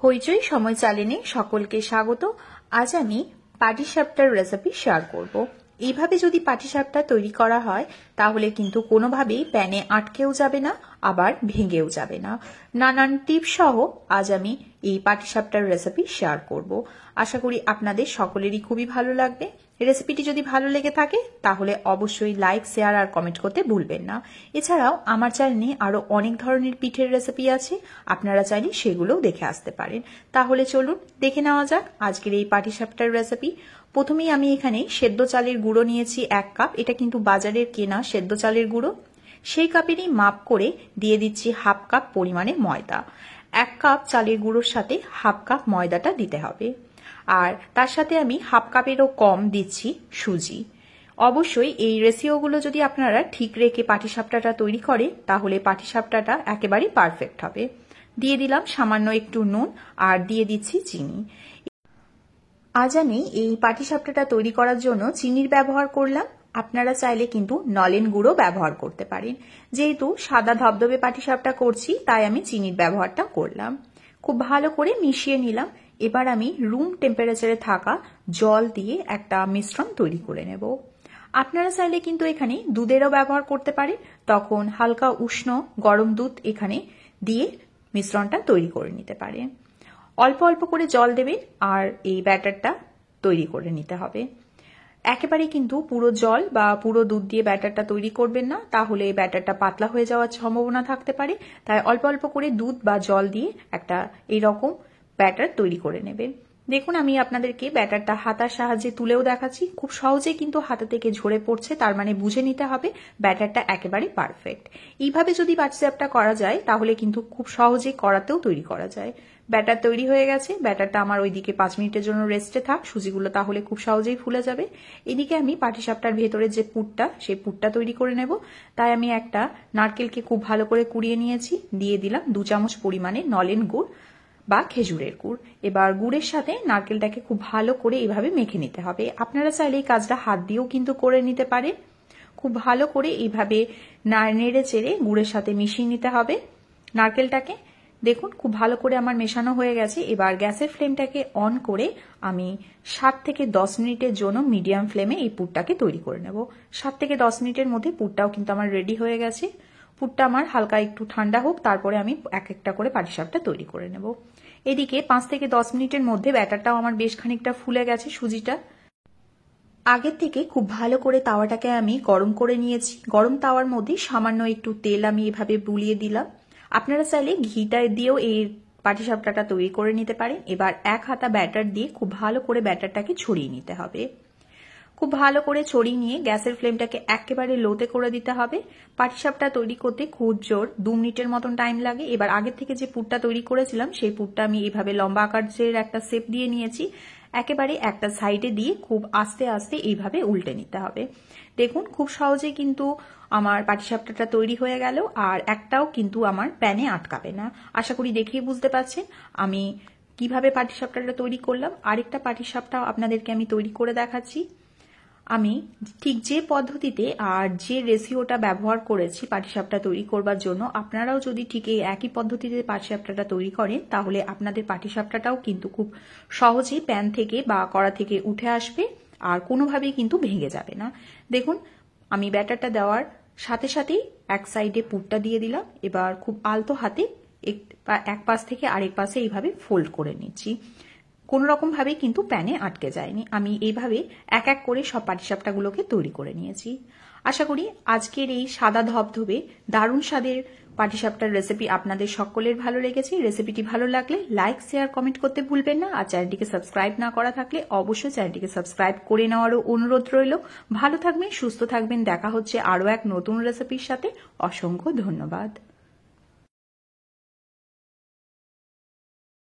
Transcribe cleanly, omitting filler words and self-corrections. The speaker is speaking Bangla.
হইচই সময় চ্যানেলে সকলকে স্বাগত। আজ আমি পাটিসাপটার রেসিপি শেয়ার করব। এইভাবে যদি পাটিসাপটা তৈরি করা হয় তাহলে কিন্তু কোনোভাবেই প্যানে আটকেও যাবে না, আবার ভেঙেও যাবে না। নানান টিপস সহ আজ আমি এই পাটিসাপটার রেসিপি শেয়ার করব। আশা করি আপনাদের সকলেরই খুবই ভালো লাগবে। রেসিপিটি যদি ভালো লেগে থাকে তাহলে অবশ্যই লাইক, শেয়ার আর কমেন্ট করতে ভুলবেন না। এছাড়াও আমার চ্যানেলে আরো অনেক ধরনের পিঠের রেসিপি আছে, আপনারা চাইলে সেগুলোও দেখে আসতে পারেন। তাহলে চলুন দেখে নেওয়া যাক আজকের এই পাটিসাপটার রেসিপি। প্রথমেই আমি এখানে সেদ্ধ চালের গুঁড়ো নিয়েছি 1 কাপ। এটা কিন্তু বাজারের কেনা সেদ্ধ চালের গুঁড়ো। সেই কাপেরই মাপ করে দিয়ে দিচ্ছি হাফ কাপ পরিমাণে ময়দা। 1 কাপ চালের গুঁড়োর সাথে হাফ কাপ ময়দাটা দিতে হবে। আর তার সাথে আমি হাফ কাপেরও কম দিচ্ছি সুজি। অবশ্যই এই রেসিওগুলো যদি আপনারা ঠিক রেখে পাটিসাপটাটা তৈরি করেন তাহলে পাটিসাপটাটা একেবারেই পারফেক্ট হবে। দিয়ে দিলাম সামান্য একটু নুন আর দিয়ে দিচ্ছি চিনি। আজ আমি এই পাটিসাপটাটা তৈরি করার জন্য চিনির ব্যবহার করলাম। আপনারা চাইলে কিন্তু নলেন গুঁড়ো ব্যবহার করতে পারেন। যেহেতু সাদা ধবধবে পাটিসাপটা করছি তাই আমি চিনির ব্যবহারটা করলাম। খুব ভালো করে মিশিয়ে নিলাম। এবার আমি রুম টেম্পারেচারে থাকা জল দিয়ে একটা মিশ্রণ তৈরি করে নেব। আপনারা চাইলে কিন্তু এখানে দুধেরও ব্যবহার করতে পারেন। তখন হালকা উষ্ণ গরম দুধ এখানে দিয়ে মিশ্রণটা তৈরি করে নিতে পারেন। অল্প অল্প করে জল দেবেন আর এই ব্যাটারটা তৈরি করে নিতে হবে। একেবারে কিন্তু পুরো জল বা পুরো দুধ দিয়ে ব্যাটারটা তৈরি করবেন না, তাহলে এই ব্যাটারটা পাতলা হয়ে যাওয়ার সম্ভাবনা থাকতে পারে। তাই অল্প অল্প করে দুধ বা জল দিয়ে একটা এইরকম ব্যাটার তৈরি করে নেবেন। দেখুন আমি আপনাদেরকে ব্যাটারটা হাতার সাহায্যে তুলেও দেখাচ্ছি। খুব সহজে কিন্তু হাতা থেকে ঝরে পড়ছে, তার মানে বুঝে নিতে হবে ব্যাটারটা একেবারে পারফেক্ট। এইভাবে যদি পাটিসাপটা করা যায় তাহলে কিন্তু খুব সহজে কড়াতেও তৈরি করা যায়। ব্যাটার তৈরি হয়ে গেছে। ব্যাটারটা আমার ওইদিকে 5 মিনিটের জন্য রেস্টে থাক। সুজিগুলো তাহলে খুব সহজেই ফুলে যাবে। এদিকে আমি পাটিসাপটার ভেতরে যে পুরটা, সেই পুরটা তৈরি করে নেব। তাই আমি একটা নারকেলকে খুব ভালো করে কুড়িয়ে নিয়েছি। দিয়ে দিলাম 2 চামচ পরিমাণে নলেন গুড় বা খেজুরের গুড়। এবার গুড়ের সাথে নারকেলটাকে খুব ভালো করে এইভাবে মেখে নিতে হবে। আপনারা চাইলে এই কাজটা হাত দিয়েও কিন্তু করে নিতে পারেন। খুব ভালো করে এইভাবে নেড়ে চেড়ে গুড়ের সাথে মিশিয়ে নিতে হবে নারকেলটাকে। দেখুন খুব ভালো করে আমার মেশানো হয়ে গেছে। এবার গ্যাসের ফ্লেমটাকে অন করে আমি 7 থেকে 10 মিনিটের জন্য মিডিয়াম ফ্লেমে এই পুরটাকে তৈরি করে নেব। 7 থেকে 10 মিনিটের মধ্যে পুরটাও কিন্তু আমার রেডি হয়ে গেছে। পুরটা আমার হালকা একটু ঠান্ডা হোক, তারপরে আমি এক একটা করে পাটিসাপটা তৈরি করে নেব। এদিকে 5 থেকে 10 মিনিটের মধ্যে ব্যাটারটাও আমার বেশ খানিকটা ফুলে গেছে। সুজিটা আগের থেকে খুব ভালো করে তাওয়াটাকে আমি গরম করে নিয়েছি। গরম তাওয়ার মধ্যে সামান্য একটু তেল আমি এভাবে বুলিয়ে দিলাম। আপনারা চাইলে ঘিটা দিয়েও এই পাটিসাপটাটা তৈরি করে নিতে পারেন। এবার 1 হাতা ব্যাটার দিয়ে খুব ভালো করে ব্যাটারটাকে ছড়িয়ে নিতে হবে। খুব ভালো করে ছড়িয়ে নিয়ে গ্যাসের ফ্লেমটাকে একেবারে লোতে করে দিতে হবে। পাটিসাপটা তৈরি করতে খুব জোর 2 মিনিটের মতন টাইম লাগে। এবার আগের থেকে যে পুরটা তৈরি করেছিলাম সেই পুরটা আমি এইভাবে লম্বা আকারের একটা শেপ দিয়ে নিয়েছি। একেবারে একটা সাইডে দিয়ে খুব আস্তে আস্তে এইভাবে উল্টে নিতে হবে। দেখুন খুব সহজে কিন্তু আমার পাটিসাপটাটা তৈরি হয়ে গেল আর একটাও কিন্তু আমার প্যানে আটকাবে না। আশা করি দেখেই বুঝতে পারছেন আমি কিভাবে পাটিসাপটাটা তৈরি করলাম। আরেকটা পাটিসাপটাও আপনাদেরকে আমি তৈরি করে দেখাচ্ছি। আমি ঠিক যে পদ্ধতিতে আর যে রেসিওটা ব্যবহার করেছি পাটিসাপটা তৈরি করবার জন্য, আপনারাও যদি ঠিক এই একই পদ্ধতিতে পাটিসাপটাটা তৈরি করেন তাহলে আপনাদের পাটিসাপটাটাও কিন্তু খুব সহজেই প্যান থেকে বা কড়া থেকে উঠে আসবে আর কোনোভাবেই কিন্তু ভেঙে যাবে না। দেখুন আমি ব্যাটারটা দেওয়ার সাথে সাথেই এক সাইডে পুরটা দিয়ে দিলাম। এবার খুব আলতো হাতে এক পাশ থেকে আরেক পাশে এইভাবে ফোল্ড করে নিচ্ছি। কোন রকম ভাবে কিন্তু প্যানে আটকে যায়নি। আমি এইভাবে এক এক করে সব পাটিসাপটাগুলোকে তৈরি করে নিয়েছি। আশা করি আজকের এই সাদা ধবধবে দারুণ স্বাদের পাটিসাপটার রেসিপি আপনাদের সকলের ভালো লেগেছে। রেসিপিটি ভালো লাগলে লাইক, শেয়ার, কমেন্ট করতে ভুলবেন না। আর চ্যানেলটিকে সাবস্ক্রাইব না করা থাকলে অবশ্যই চ্যানেলটিকে সাবস্ক্রাইব করে নেওয়ারও অনুরোধ রইল। ভালো থাকবেন, সুস্থ থাকবেন। দেখা হচ্ছে আরও এক নতুন রেসিপির সাথে। অসংখ্য ধন্যবাদ।